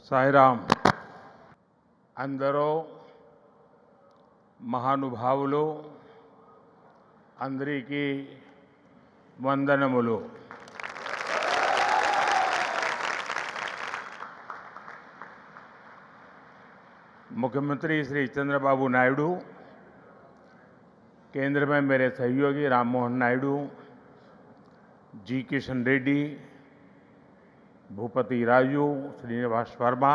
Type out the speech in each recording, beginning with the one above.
సాయిరామ్. అందరూ మహానుభావులు, అందరికీ వందనములు. मुख्यमंत्री श्री चंद्रबाबू नायडू, केंद्र में मेरे सहयोगी राम मोहन नायडू, जी किशन रेड्डी, भूपति राजू, श्रीनिवास वर्मा,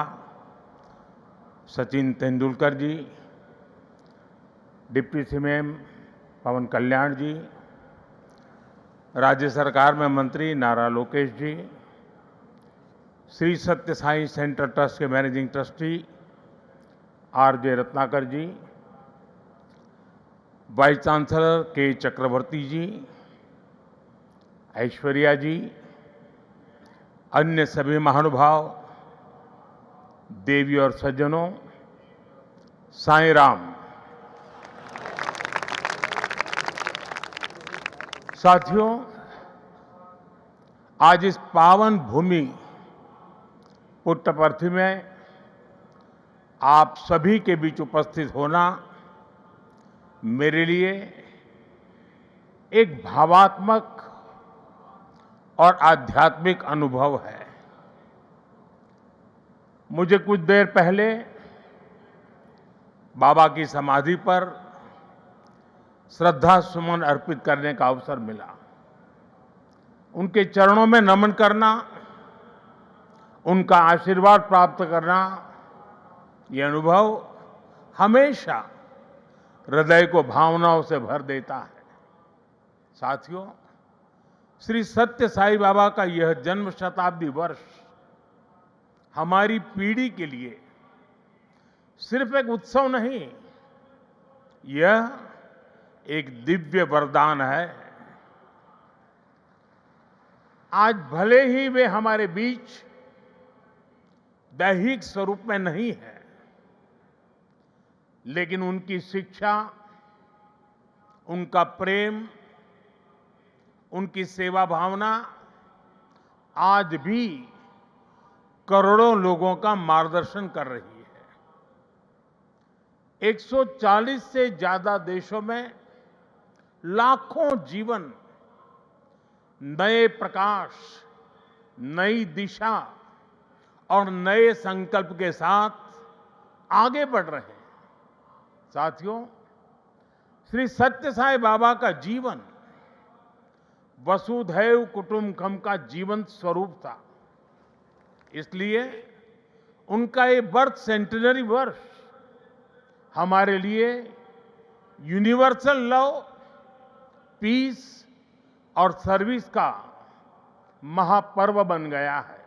सचिन तेंदुलकर जी, डिप्टी सीएम पवन कल्याण जी, राज्य सरकार में मंत्री नारा लोकेश जी, श्री सत्य साई सेंटर ट्रस्ट के मैनेजिंग ट्रस्टी आर.जे. रत्नाकर जी, वाइस चांसलर के चक्रवर्ती जी, ऐश्वर्या जी, अन्य सभी महानुभाव, देवी और सज्जनों, साईं राम। साथियों, आज इस पावन भूमि पुट्टपर्थी में आप सभी के बीच उपस्थित होना मेरे लिए एक भावात्मक और आध्यात्मिक अनुभव है। मुझे कुछ देर पहले बाबा की समाधि पर श्रद्धा सुमन अर्पित करने का अवसर मिला। उनके चरणों में नमन करना, उनका आशीर्वाद प्राप्त करना, ये अनुभव हमेशा हृदय को भावनाओं से भर देता है। साथियों, श्री सत्य साई बाबा का यह जन्म शताब्दी वर्ष हमारी पीढ़ी के लिए सिर्फ एक उत्सव नहीं, यह एक दिव्य वरदान है। आज भले ही वे हमारे बीच दैहिक स्वरूप में नहीं है, लेकिन उनकी शिक्षा, उनका प्रेम, उनकी सेवा भावना आज भी करोड़ों लोगों का मार्गदर्शन कर रही है। 140 से ज्यादा देशों में लाखों जीवन नए प्रकाश, नई दिशा और नए संकल्प के साथ आगे बढ़ रहे हैं। साथियों, श्री सत्य साई बाबा का जीवन वसुधैव कुटुंबकम का जीवंत स्वरूप था। इसलिए उनका ये बर्थ सेंटेनरी वर्ष हमारे लिए यूनिवर्सल लव, पीस और सर्विस का महापर्व बन गया है।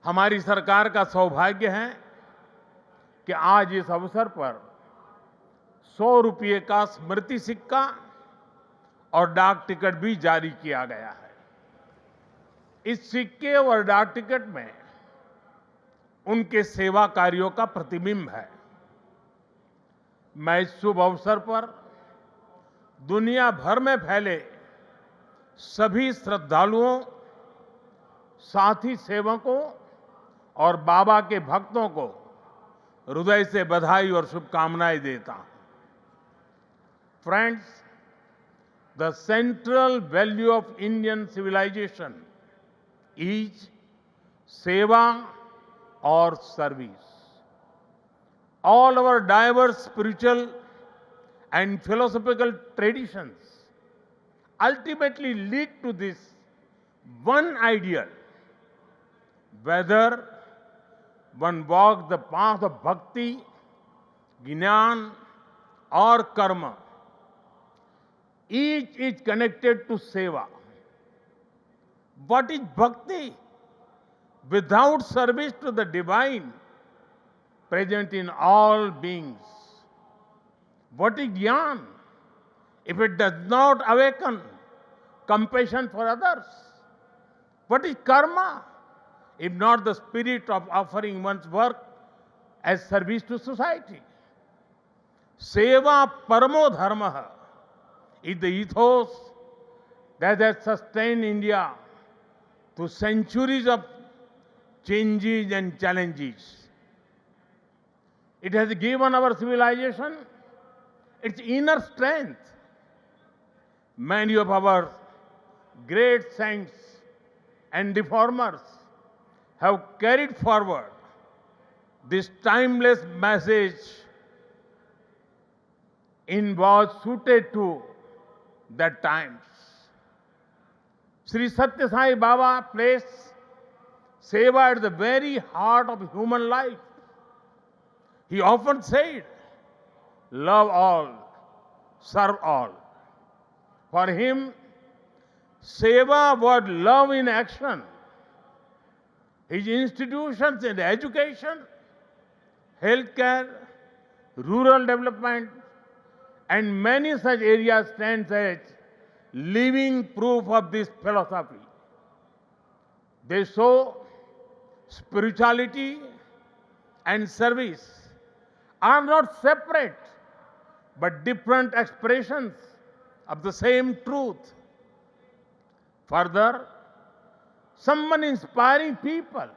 हमारी सरकार का सौभाग्य है कि आज इस अवसर पर 100 रुपये का स्मृति सिक्का और डाक टिकट भी जारी किया गया है। इस सिक्के और डाक टिकट में उनके सेवा कार्यों का प्रतिबिंब है। मैं इस शुभ अवसर पर दुनिया भर में फैले सभी श्रद्धालुओं, साथी सेवकों और बाबा के भक्तों को हृदय से बधाई और शुभकामनाएं देता हूं। Friends, the central value of Indian civilisation is seva और service. All our diverse spiritual and philosophical traditions ultimately lead to this one ideal. Whether one walks the path of bhakti, jnana or karma, each is connected to seva. What is bhakti? Without service to the divine present in all beings. What is jnana? If it does not awaken compassion for others. What is karma? If not the spirit of offering one's work as service to society. Seva paramo dharma is the ethos that has sustained India through centuries of changes and challenges. It has given our civilization its inner strength. Many of our great saints and reformers have carried forward this timeless message in was suited to the times. Sri Satya Sai Baba placed seva at the very heart of human life. He often said, love all, serve all. For him, seva was love in action. His institutions in education, healthcare, rural development, and many such areas stand as living proof of this philosophy. They show spirituality and service are not separate but different expressions of the same truth. Further, someone inspiring people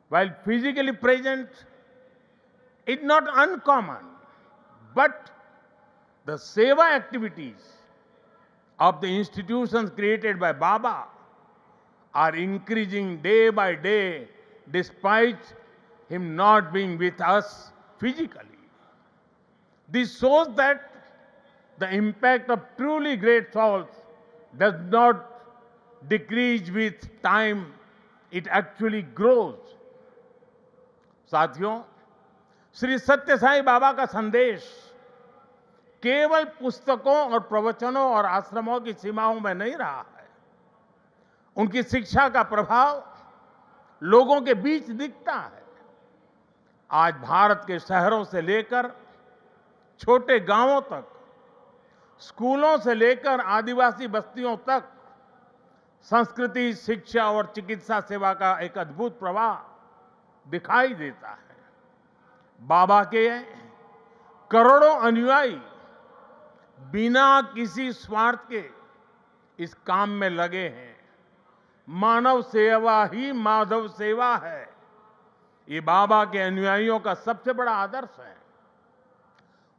while physically present is not uncommon, but the seva activities of the institutions created by Baba are increasing day by day despite him not being with us physically. This shows that the impact of truly great souls does not decrease with time, it actually grows. साथियों, श्री सत्य साई बाबा का संदेश केवल पुस्तकों और प्रवचनों और आश्रमों की सीमाओं में नहीं रहा है। उनकी शिक्षा का प्रभाव लोगों के बीच दिखता है। आज भारत के शहरों से लेकर छोटे गांवों तक, स्कूलों से लेकर आदिवासी बस्तियों तक संस्कृति, शिक्षा और चिकित्सा सेवा का एक अद्भुत प्रवाह दिखाई देता है। बाबा के करोड़ों अनुयायी बिना किसी स्वार्थ के इस काम में लगे हैं। मानव सेवा ही माधव सेवा है, ये बाबा के अनुयायियों का सबसे बड़ा आदर्श है।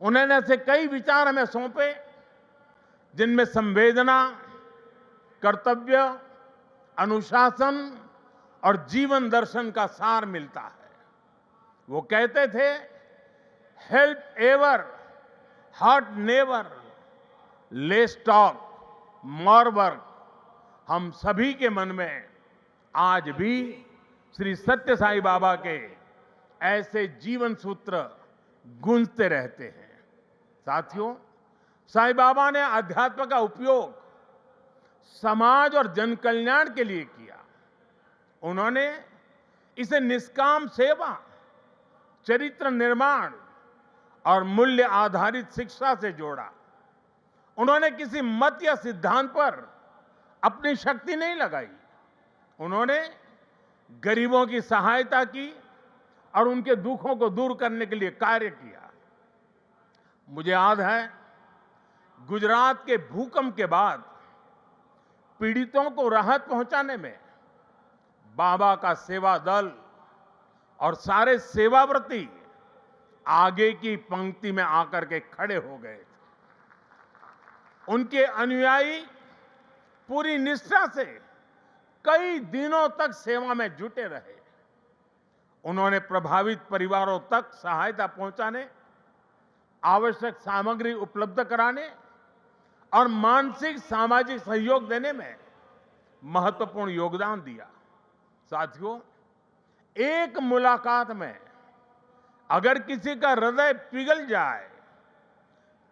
उन्होंने ऐसे कई विचार हमें सौंपे जिनमें संवेदना, कर्तव्य, अनुशासन और जीवन दर्शन का सार मिलता है। वो कहते थे, help ever, hurt never, less talk, more work. हम सभी के मन में आज भी श्री सत्य साई बाबा के ऐसे जीवन सूत्र गूंजते रहते हैं। साथियों, साई बाबा ने अध्यात्म का उपयोग समाज और जन कल्याण के लिए किया। उन्होंने इसे निष्काम सेवा, चरित्र निर्माण और मूल्य आधारित शिक्षा से जोड़ा। उन्होंने किसी मत या सिद्धांत पर अपनी शक्ति नहीं लगाई। उन्होंने गरीबों की सहायता की और उनके दुखों को दूर करने के लिए कार्य किया। मुझे याद है, गुजरात के भूकंप के बाद पीड़ितों को राहत पहुंचाने में बाबा का सेवा दल और सारे सेवाव्रती आगे की पंक्ति में आकर के खड़े हो गए थे। उनके अनुयायी पूरी निष्ठा से कई दिनों तक सेवा में जुटे रहे। उन्होंने प्रभावित परिवारों तक सहायता पहुंचाने, आवश्यक सामग्री उपलब्ध कराने और मानसिक सामाजिक सहयोग देने में महत्वपूर्ण योगदान दिया। साथियों, एक मुलाकात में अगर किसी का हृदय पिघल जाए,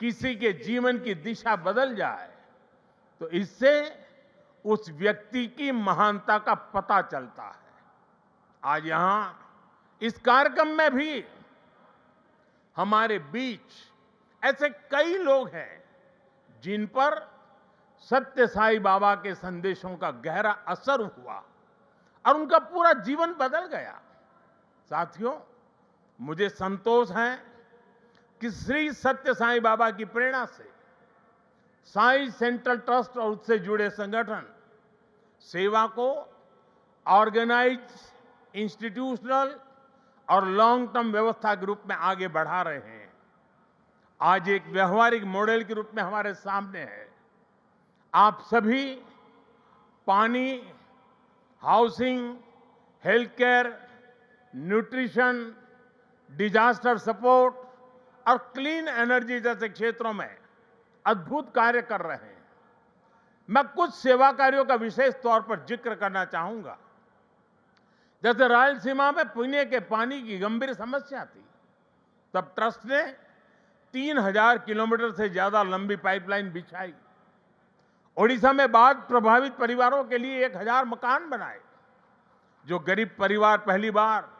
किसी के जीवन की दिशा बदल जाए, तो इससे उस व्यक्ति की महानता का पता चलता है। आज यहां इस कार्यक्रम में भी हमारे बीच ऐसे कई लोग हैं जिन पर सत्य साई बाबा के संदेशों का गहरा असर हुआ और उनका पूरा जीवन बदल गया। साथियों, मुझे संतोष है कि श्री सत्य साई बाबा की प्रेरणा से साई सेंट्रल ट्रस्ट और उससे जुड़े संगठन सेवा को ऑर्गेनाइज इंस्टीट्यूशनल और लॉन्ग टर्म व्यवस्था के रूप में आगे बढ़ा रहे हैं। आज एक व्यवहारिक मॉडल के रूप में हमारे सामने है। आप सभी पानी, housing, health care, nutrition, disaster support और क्लीन एनर्जी जैसे क्षेत्रों में अद्भुत कार्य कर रहे हैं। मैं कुछ सेवा कार्यों का विशेष तौर पर जिक्र करना चाहूंगा। जैसे रायलसीमा में पीने के पानी की गंभीर समस्या थी, तब ट्रस्ट ने 3000 किलोमीटर से ज्यादा लंबी पाइपलाइन बिछाई। ओडिशा में बाढ़ प्रभावित परिवारों के लिए 1000 मकान बनाए। जो गरीब परिवार पहली बार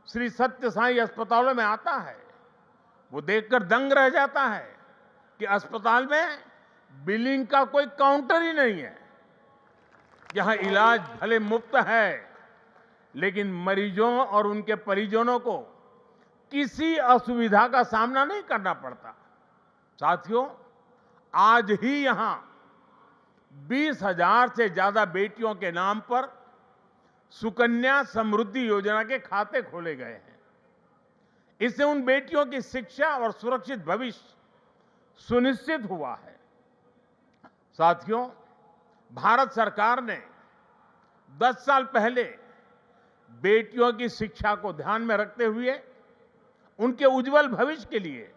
श्री सत्य साईं अस्पतालों में आता है, वो देखकर दंग रह जाता है कि अस्पताल में बिलिंग का कोई काउंटर ही नहीं है। यहां इलाज भले मुफ्त है, लेकिन मरीजों और उनके परिजनों को किसी असुविधा का सामना नहीं करना पड़ता। साथियों, आज ही यहां 20,000 से ज्यादा बेटियों के नाम पर सुकन्या समृद्धि योजना के खाते खोले गए हैं। इससे उन बेटियों की शिक्षा और सुरक्षित भविष्य सुनिश्चित हुआ है। साथियों, भारत सरकार ने 10 साल पहले बेटियों की शिक्षा को ध्यान में रखते हुए उनके उज्जवल भविष्य के लिए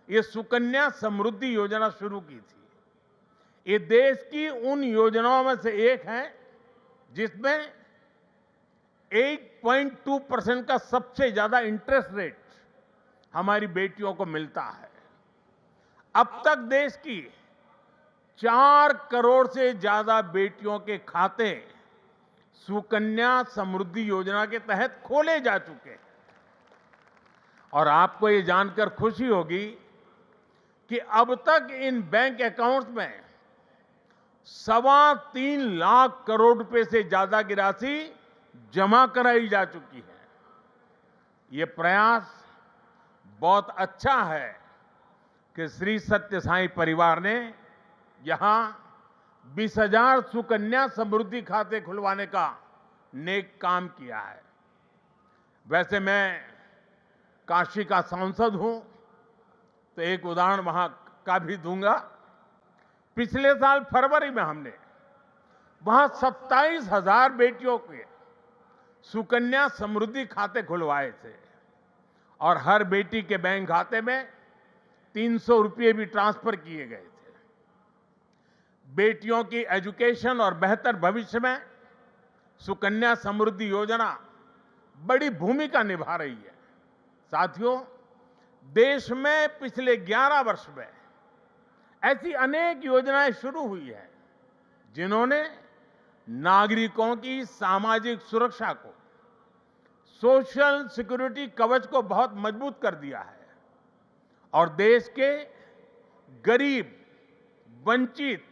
ये सुकन्या समृद्धि योजना शुरू की थी। ये देश की उन योजनाओं में से एक है जिसमें 8.2% का सबसे ज्यादा इंटरेस्ट रेट हमारी बेटियों को मिलता है। अब तक देश की 4 करोड़ से ज्यादा बेटियों के खाते सुकन्या समृद्धि योजना के तहत खोले जा चुके हैं। और आपको ये जानकर खुशी होगी कि अब तक इन बैंक अकाउंट्स में 3.25 लाख करोड़ रुपए से ज्यादा की राशि जमा कराई जा चुकी है। ये प्रयास बहुत अच्छा है कि श्री सत्य साईं परिवार ने यहां 20,000 सुकन्या समृद्धि खाते खुलवाने का नेक काम किया है। वैसे मैं काशी का सांसद हूं, तो एक उदाहरण वहां का भी दूंगा। पिछले साल फरवरी में हमने वहां 27,000 बेटियों के सुकन्या समृद्धि खाते खुलवाए थे और हर बेटी के बैंक खाते में 300 रुपये भी ट्रांसफर किए गए थे। बेटियों की एजुकेशन और बेहतर भविष्य में सुकन्या समृद्धि योजना बड़ी भूमिका निभा रही है। साथियों, देश में पिछले 11 वर्ष में ऐसी अनेक योजनाएं शुरू हुई है जिन्होंने नागरिकों की सामाजिक सुरक्षा को, सोशल सिक्योरिटी कवच को बहुत मजबूत कर दिया है और देश के गरीब, वंचित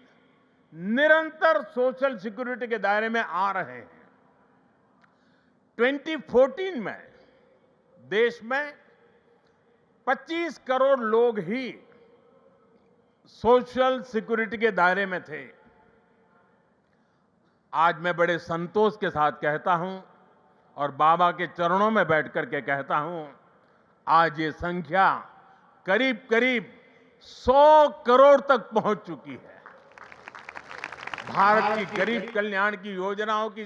निरंतर सोशल सिक्योरिटी के दायरे में आ रहे हैं। 2014 में देश में 25 करोड़ लोग ही सोशल सिक्योरिटी के दायरे में थे। आज मैं बड़े संतोष के साथ कहता हूं और बाबा के चरणों में बैठकर के कहता हूं, आज ये संख्या करीब करीब 100 करोड़ तक पहुंच चुकी है। भारत की गरीब कल्याण की योजनाओं की,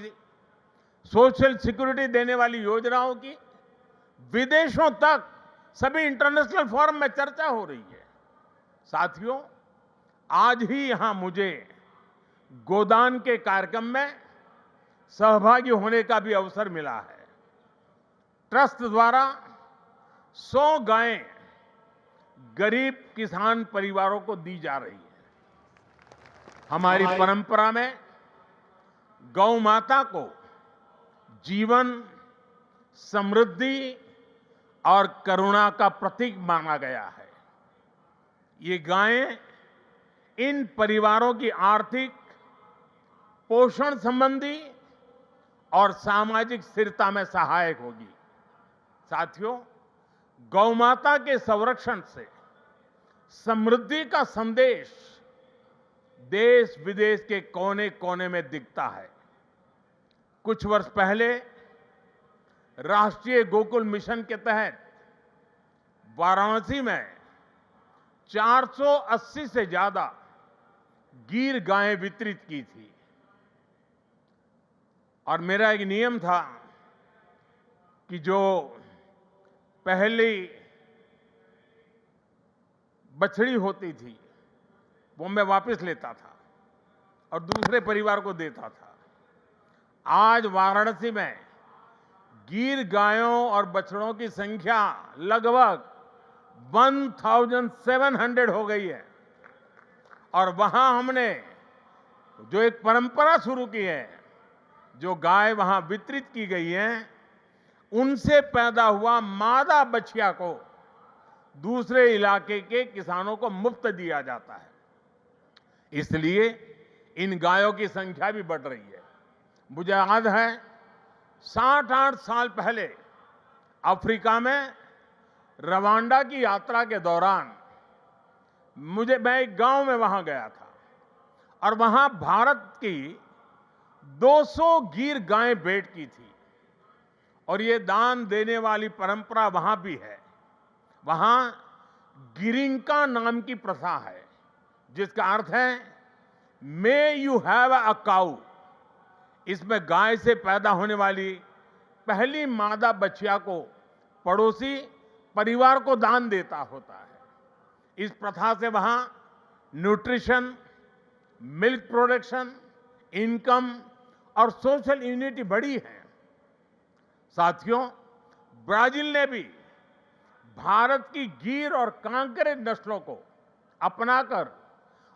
सोशल सिक्योरिटी देने वाली योजनाओं की विदेशों तक सभी इंटरनेशनल फोरम में चर्चा हो रही है। साथियों, आज ही यहां मुझे गोदान के कार्यक्रम में सहभागी होने का भी अवसर मिला है। ट्रस्ट द्वारा 100 गायें गरीब किसान परिवारों को दी जा रही है। हमारी परंपरा में गौ माता को जीवन, समृद्धि और करुणा का प्रतीक माना गया है। ये गायें इन परिवारों की आर्थिक, पोषण संबंधी और सामाजिक स्थिरता में सहायक होगी। साथियों, गौ माता के संरक्षण से समृद्धि का संदेश देश विदेश के कोने कोने में दिखता है। कुछ वर्ष पहले राष्ट्रीय गोकुल मिशन के तहत वाराणसी में 480 से ज्यादा गीर गायें वितरित की थी। और मेरा एक नियम था कि जो पहली बछड़ी होती थी वो मैं वापस लेता था और दूसरे परिवार को देता था। आज वाराणसी में गीर गायों और बछड़ों की संख्या लगभग 1700 हो गई है। और वहां हमने जो एक परंपरा शुरू की है, जो गाय वहां वितरित की गई है, उनसे पैदा हुआ मादा बछिया को दूसरे इलाके के किसानों को मुफ्त दिया जाता है। इसलिए इन गायों की संख्या भी बढ़ रही है। मुझे याद है 60-8 साल पहले अफ्रीका में रवांडा की यात्रा के दौरान मैं एक गांव में वहां गया था और वहां भारत की 200 गीर गायें भेंट की थी। और ये दान देने वाली परंपरा वहां भी है। वहां गिरिंका नाम की प्रथा है, जिसका अर्थ है मे यू हैव अ काऊ। इसमें गाय से पैदा होने वाली पहली मादा बछिया को पड़ोसी परिवार को दान देता होता है। इस प्रथा से वहां न्यूट्रिशन, मिल्क प्रोडक्शन, इनकम और सोशल यूनिटी बढ़ी है। साथियों, ब्राजील ने भी भारत की गीर और कांकरेज नस्लों को अपनाकर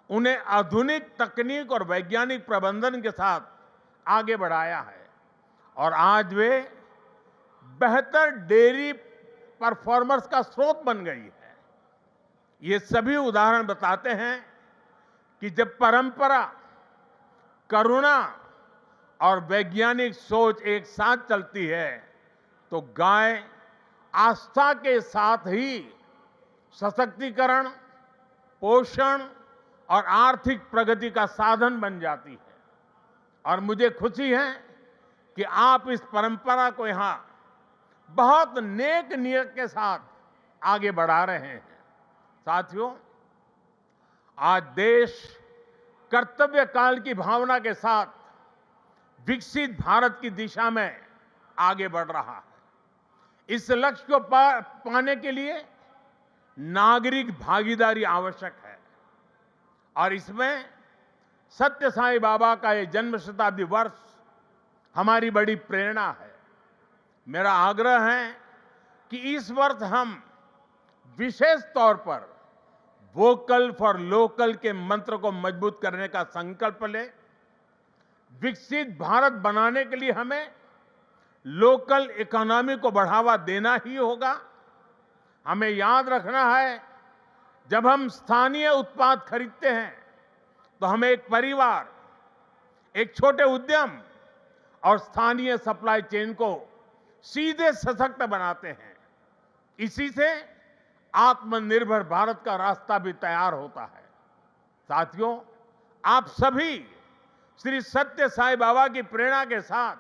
उन्हें आधुनिक तकनीक और वैज्ञानिक प्रबंधन के साथ आगे बढ़ाया है और आज वे बेहतर डेयरी परफॉर्मर्स का स्रोत बन गई है। ये सभी उदाहरण बताते हैं कि जब परंपरा, करुणा और वैज्ञानिक सोच एक साथ चलती है तो गाय आस्था के साथ ही सशक्तिकरण, पोषण और आर्थिक प्रगति का साधन बन जाती है। और मुझे खुशी है कि आप इस परंपरा को यहां बहुत नेक नियत के साथ आगे बढ़ा रहे हैं। साथियों, आज देश कर्तव्य काल की भावना के साथ विकसित भारत की दिशा में आगे बढ़ रहा है। इस लक्ष्य को पाने के लिए नागरिक भागीदारी आवश्यक है और इसमें सत्य साईं बाबा का ये जन्म शताब्दी वर्ष हमारी बड़ी प्रेरणा है। मेरा आग्रह है कि इस वर्ष हम विशेष तौर पर वोकल फॉर लोकल के मंत्र को मजबूत करने का संकल्प लें। विकसित भारत बनाने के लिए हमें लोकल इकोनॉमी को बढ़ावा देना ही होगा। हमें याद रखना है, जब हम स्थानीय उत्पाद खरीदते हैं तो हमें एक परिवार, एक छोटे उद्यम और स्थानीय सप्लाई चेन को सीधे सशक्त बनाते हैं। इसी से आत्मनिर्भर भारत का रास्ता भी तैयार होता है। साथियों, आप सभी श्री सत्य साईं बाबा की प्रेरणा के साथ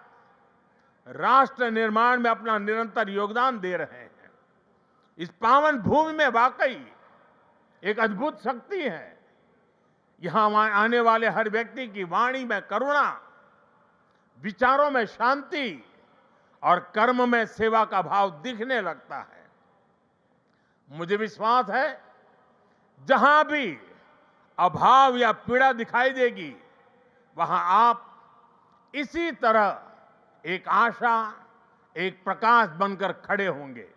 राष्ट्र निर्माण में अपना निरंतर योगदान दे रहे हैं। इस पावन भूमि में वाकई एक अद्भुत शक्ति है। यहां आने वाले हर व्यक्ति की वाणी में करुणा, विचारों में शांति और कर्म में सेवा का भाव दिखने लगता है। मुझे विश्वास है, जहां भी अभाव या पीड़ा दिखाई देगी, वहां आप इसी तरह एक आशा, एक प्रकाश बनकर खड़े होंगे।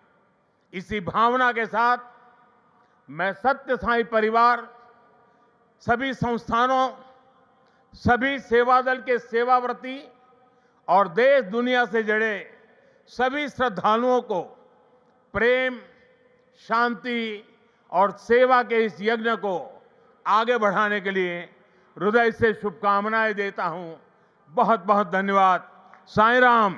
इसी भावना के साथ मैं सत्य साईं परिवार, सभी संस्थानों, सभी सेवादल के सेवाव्रती और देश दुनिया से जुड़े सभी श्रद्धालुओं को प्रेम, शांति और सेवा के इस यज्ञ को आगे बढ़ाने के लिए हृदय से शुभकामनाएं देता हूं। बहुत बहुत धन्यवाद। साईं राम।